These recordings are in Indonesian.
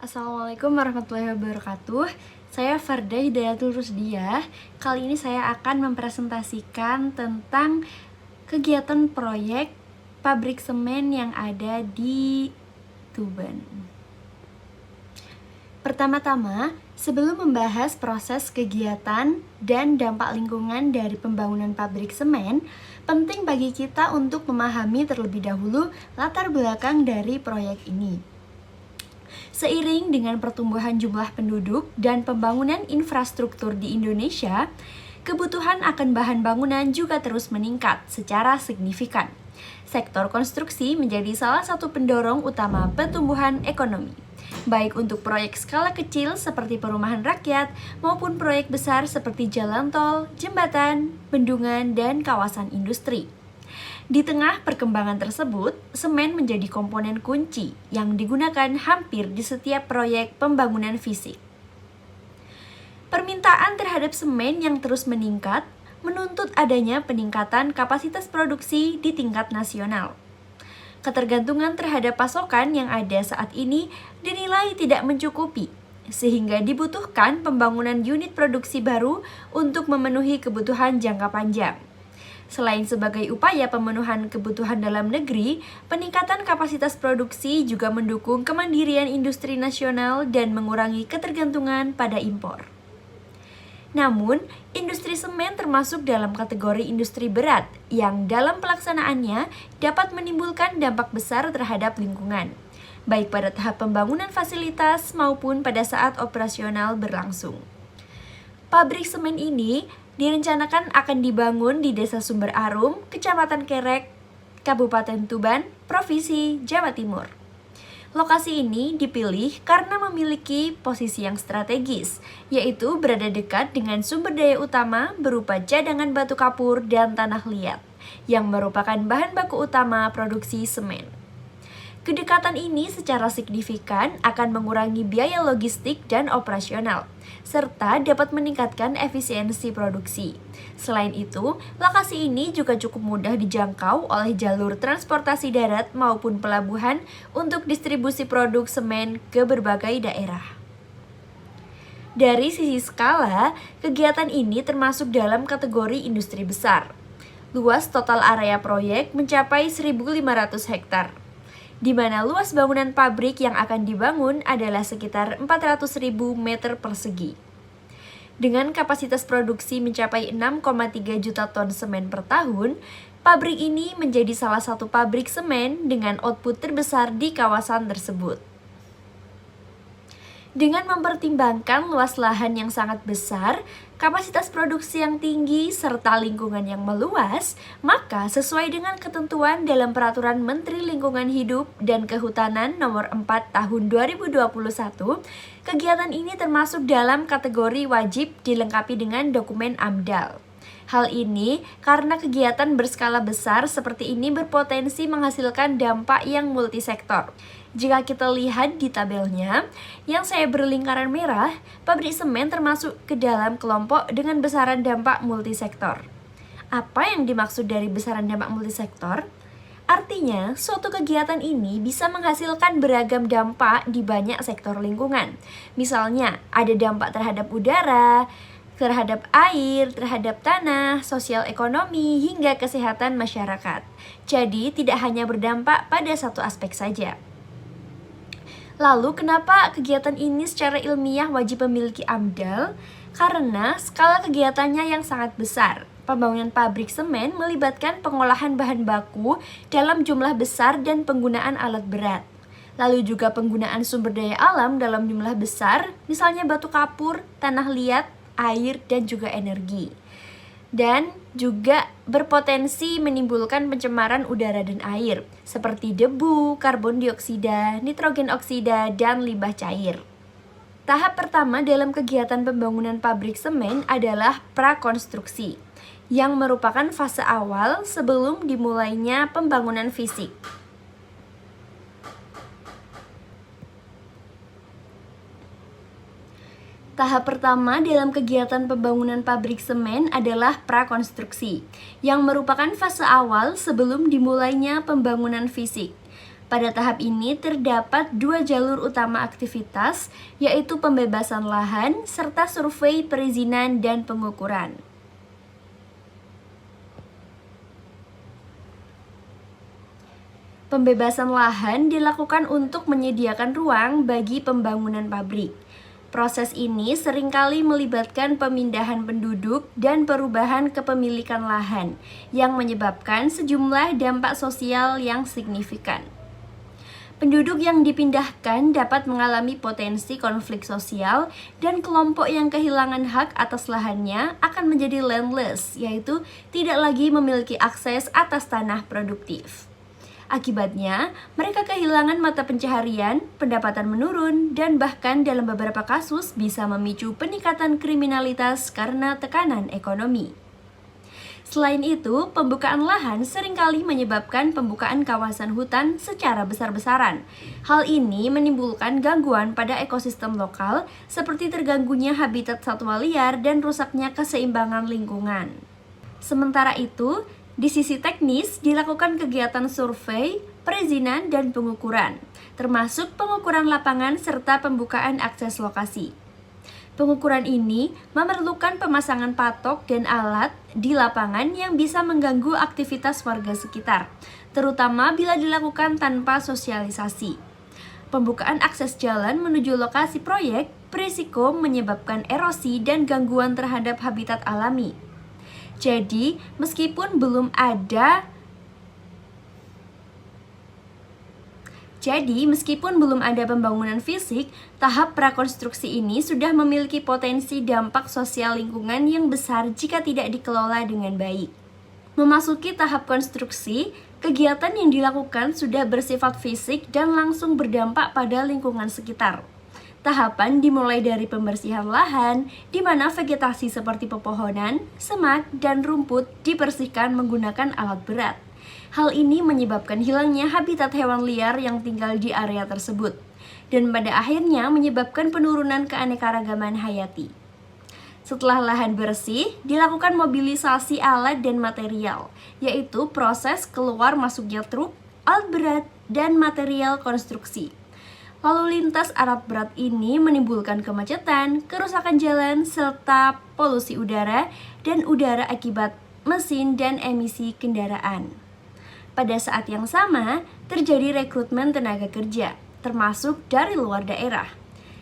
Assalamualaikum warahmatullahi wabarakatuh. Saya Farda Hidayatul Rusdiah. Kali ini saya akan mempresentasikan tentang kegiatan proyek pabrik semen yang ada di Tuban. Pertama-tama, sebelum membahas proses kegiatan dan dampak lingkungan dari pembangunan pabrik semen, penting bagi kita untuk memahami terlebih dahulu latar belakang dari proyek ini. Seiring dengan pertumbuhan jumlah penduduk dan pembangunan infrastruktur di Indonesia, kebutuhan akan bahan bangunan juga terus meningkat secara signifikan. Sektor konstruksi menjadi salah satu pendorong utama pertumbuhan ekonomi, baik untuk proyek skala kecil seperti perumahan rakyat maupun proyek besar seperti jalan tol, jembatan, bendungan, dan kawasan industri. Di tengah perkembangan tersebut, semen menjadi komponen kunci yang digunakan hampir di setiap proyek pembangunan fisik. Permintaan terhadap semen yang terus meningkat menuntut adanya peningkatan kapasitas produksi di tingkat nasional. Ketergantungan terhadap pasokan yang ada saat ini dinilai tidak mencukupi, sehingga dibutuhkan pembangunan unit produksi baru untuk memenuhi kebutuhan jangka panjang. Selain sebagai upaya pemenuhan kebutuhan dalam negeri, peningkatan kapasitas produksi juga mendukung kemandirian industri nasional dan mengurangi ketergantungan pada impor. Namun, industri semen termasuk dalam kategori industri berat yang dalam pelaksanaannya dapat menimbulkan dampak besar terhadap lingkungan, baik pada tahap pembangunan fasilitas maupun pada saat operasional berlangsung. Pabrik semen ini direncanakan akan dibangun di Desa Sumber Arum, Kecamatan Kerek, Kabupaten Tuban, Provinsi Jawa Timur. Lokasi ini dipilih karena memiliki posisi yang strategis, yaitu berada dekat dengan sumber daya utama berupa cadangan batu kapur dan tanah liat, yang merupakan bahan baku utama produksi semen. Kedekatan ini secara signifikan akan mengurangi biaya logistik dan operasional, serta dapat meningkatkan efisiensi produksi. Selain itu, lokasi ini juga cukup mudah dijangkau oleh jalur transportasi darat maupun pelabuhan untuk distribusi produk semen ke berbagai daerah. Dari sisi skala, kegiatan ini termasuk dalam kategori industri besar. Luas total area proyek mencapai 1.500 hektar. Di mana luas bangunan pabrik yang akan dibangun adalah sekitar 400.000 meter persegi. Dengan kapasitas produksi mencapai 6,3 juta ton semen per tahun, pabrik ini menjadi salah satu pabrik semen dengan output terbesar di kawasan tersebut. Dengan mempertimbangkan luas lahan yang sangat besar, kapasitas produksi yang tinggi, serta lingkungan yang meluas, maka sesuai dengan ketentuan dalam Peraturan Menteri Lingkungan Hidup dan Kehutanan Nomor 4 Tahun 2021, kegiatan ini termasuk dalam kategori wajib dilengkapi dengan dokumen AMDAL. Hal ini karena kegiatan berskala besar seperti ini berpotensi menghasilkan dampak yang multisektor. Jika kita lihat di tabelnya, yang saya berlingkaran merah, pabrik semen termasuk ke dalam kelompok dengan besaran dampak multisektor. Apa yang dimaksud dari besaran dampak multisektor? Artinya, suatu kegiatan ini bisa menghasilkan beragam dampak di banyak sektor lingkungan. Misalnya, ada dampak terhadap udara, terhadap air, terhadap tanah, sosial ekonomi, hingga kesehatan masyarakat. Jadi, tidak hanya berdampak pada satu aspek saja. Lalu, kenapa kegiatan ini secara ilmiah wajib memiliki AMDAL? Karena skala kegiatannya yang sangat besar. Pembangunan pabrik semen melibatkan pengolahan bahan baku dalam jumlah besar dan penggunaan alat berat. Lalu juga penggunaan sumber daya alam dalam jumlah besar, misalnya batu kapur, tanah liat, air, dan juga energi. Dan juga berpotensi menimbulkan pencemaran udara dan air, seperti debu, karbon dioksida, nitrogen oksida, dan limbah cair. Tahap pertama dalam kegiatan pembangunan pabrik semen adalah prakonstruksi, yang merupakan fase awal sebelum dimulainya pembangunan fisik. Tahap pertama dalam kegiatan pembangunan pabrik semen adalah prakonstruksi, yang merupakan fase awal sebelum dimulainya pembangunan fisik. Pada tahap ini terdapat dua jalur utama aktivitas, yaitu pembebasan lahan serta survei perizinan dan pengukuran. Pembebasan lahan dilakukan untuk menyediakan ruang bagi pembangunan pabrik. Proses ini seringkali melibatkan pemindahan penduduk dan perubahan kepemilikan lahan, yang menyebabkan sejumlah dampak sosial yang signifikan. Penduduk yang dipindahkan dapat mengalami potensi konflik sosial dan kelompok yang kehilangan hak atas lahannya akan menjadi landless, yaitu tidak lagi memiliki akses atas tanah produktif. Akibatnya, mereka kehilangan mata pencaharian, pendapatan menurun, dan bahkan dalam beberapa kasus bisa memicu peningkatan kriminalitas karena tekanan ekonomi. Selain itu, pembukaan lahan seringkali menyebabkan pembukaan kawasan hutan secara besar-besaran. Hal ini menimbulkan gangguan pada ekosistem lokal, seperti terganggunya habitat satwa liar dan rusaknya keseimbangan lingkungan. Sementara itu, di sisi teknis dilakukan kegiatan survei, perizinan, dan pengukuran, termasuk pengukuran lapangan serta pembukaan akses lokasi. Pengukuran ini memerlukan pemasangan patok dan alat di lapangan yang bisa mengganggu aktivitas warga sekitar, terutama bila dilakukan tanpa sosialisasi. Pembukaan akses jalan menuju lokasi proyek berisiko menyebabkan erosi dan gangguan terhadap habitat alami. Jadi, meskipun belum ada pembangunan fisik, tahap prakonstruksi ini sudah memiliki potensi dampak sosial lingkungan yang besar jika tidak dikelola dengan baik. Memasuki tahap konstruksi, kegiatan yang dilakukan sudah bersifat fisik dan langsung berdampak pada lingkungan sekitar. Tahapan dimulai dari pembersihan lahan, di mana vegetasi seperti pepohonan, semak, dan rumput dibersihkan menggunakan alat berat. Hal ini menyebabkan hilangnya habitat hewan liar yang tinggal di area tersebut, dan pada akhirnya menyebabkan penurunan keanekaragaman hayati. Setelah lahan bersih, dilakukan mobilisasi alat dan material, yaitu proses keluar masuknya truk, alat berat, dan material konstruksi. Lalu lintas alat berat ini menimbulkan kemacetan, kerusakan jalan, serta polusi udara dan udara akibat mesin dan emisi kendaraan. Pada saat yang sama, terjadi rekrutmen tenaga kerja, termasuk dari luar daerah.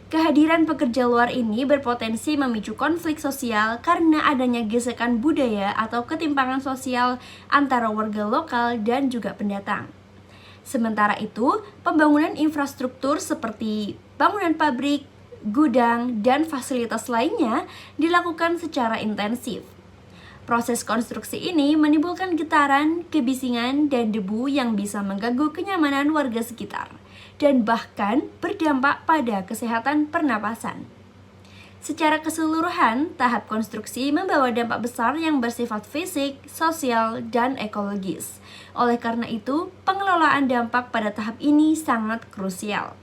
Kehadiran pekerja luar ini berpotensi memicu konflik sosial karena adanya gesekan budaya atau ketimpangan sosial antara warga lokal dan juga pendatang. Sementara itu, pembangunan infrastruktur seperti bangunan pabrik, gudang, dan fasilitas lainnya dilakukan secara intensif. Proses konstruksi ini menimbulkan getaran, kebisingan, dan debu yang bisa mengganggu kenyamanan warga sekitar, dan bahkan berdampak pada kesehatan pernapasan. Secara keseluruhan, tahap konstruksi membawa dampak besar yang bersifat fisik, sosial, dan ekologis. Oleh karena itu, pengelolaan dampak pada tahap ini sangat krusial.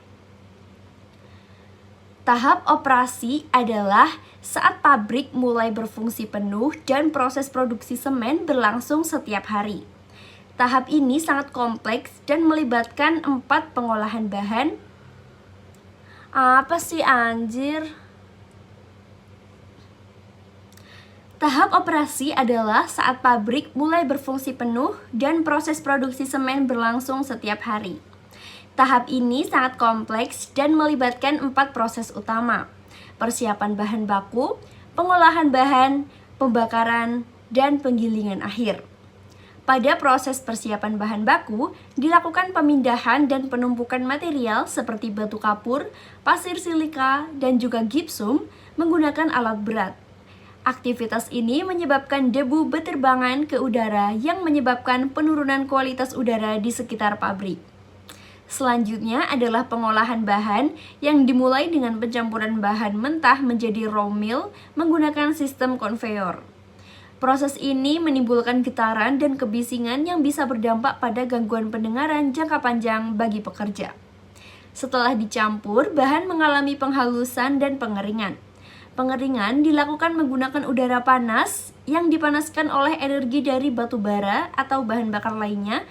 Tahap operasi adalah saat pabrik mulai berfungsi penuh dan proses produksi semen berlangsung setiap hari. Tahap ini sangat kompleks dan melibatkan 4 pengolahan bahan. Apa sih anjir? Tahap operasi adalah saat pabrik mulai berfungsi penuh dan proses produksi semen berlangsung setiap hari. Tahap ini sangat kompleks dan melibatkan 4 proses utama: persiapan bahan baku, pengolahan bahan, pembakaran, dan penggilingan akhir. Pada proses persiapan bahan baku, dilakukan pemindahan dan penumpukan material seperti batu kapur, pasir silika, dan juga gipsum menggunakan alat berat. Aktivitas ini menyebabkan debu beterbangan ke udara yang menyebabkan penurunan kualitas udara di sekitar pabrik. Selanjutnya adalah pengolahan bahan yang dimulai dengan pencampuran bahan mentah menjadi raw mill menggunakan sistem konveyor. Proses ini menimbulkan getaran dan kebisingan yang bisa berdampak pada gangguan pendengaran jangka panjang bagi pekerja. Setelah dicampur, bahan mengalami penghalusan dan pengeringan. Pengeringan dilakukan menggunakan udara panas yang dipanaskan oleh energi dari batu bara atau bahan bakar lainnya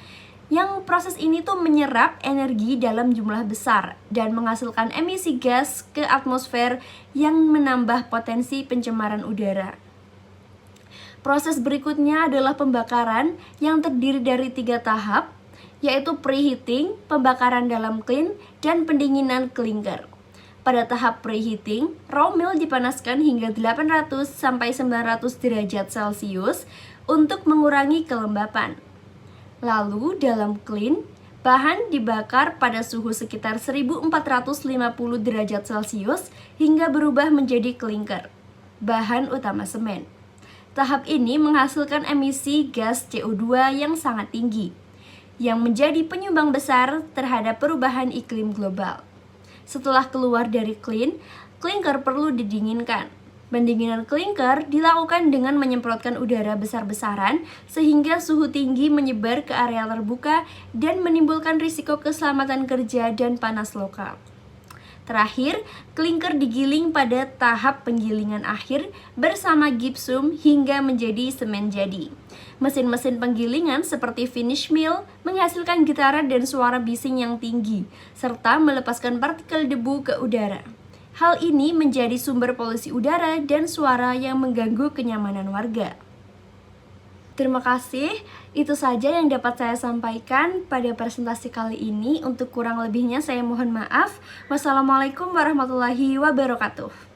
yang proses ini tuh menyerap energi dalam jumlah besar dan menghasilkan emisi gas ke atmosfer yang menambah potensi pencemaran udara. Proses berikutnya adalah pembakaran yang terdiri dari 3 tahap, yaitu preheating, pembakaran dalam kiln, dan pendinginan klinker. Pada tahap preheating, raw meal dipanaskan hingga 800-900 derajat Celcius untuk mengurangi kelembapan. Lalu dalam kiln, bahan dibakar pada suhu sekitar 1450 derajat Celcius hingga berubah menjadi klinker, bahan utama semen. Tahap ini menghasilkan emisi gas CO2 yang sangat tinggi, yang menjadi penyumbang besar terhadap perubahan iklim global. Setelah keluar dari kiln, klinker perlu didinginkan. Pendinginan klinker dilakukan dengan menyemprotkan udara besar-besaran sehingga suhu tinggi menyebar ke area terbuka dan menimbulkan risiko keselamatan kerja dan panas lokal. Terakhir, klinker digiling pada tahap penggilingan akhir bersama gipsum hingga menjadi semen jadi. Mesin-mesin penggilingan seperti finish mill menghasilkan getaran dan suara bising yang tinggi, serta melepaskan partikel debu ke udara. Hal ini menjadi sumber polusi udara dan suara yang mengganggu kenyamanan warga. Terima kasih, itu saja yang dapat saya sampaikan pada presentasi kali ini. Untuk kurang lebihnya saya mohon maaf. Wassalamualaikum warahmatullahi wabarakatuh.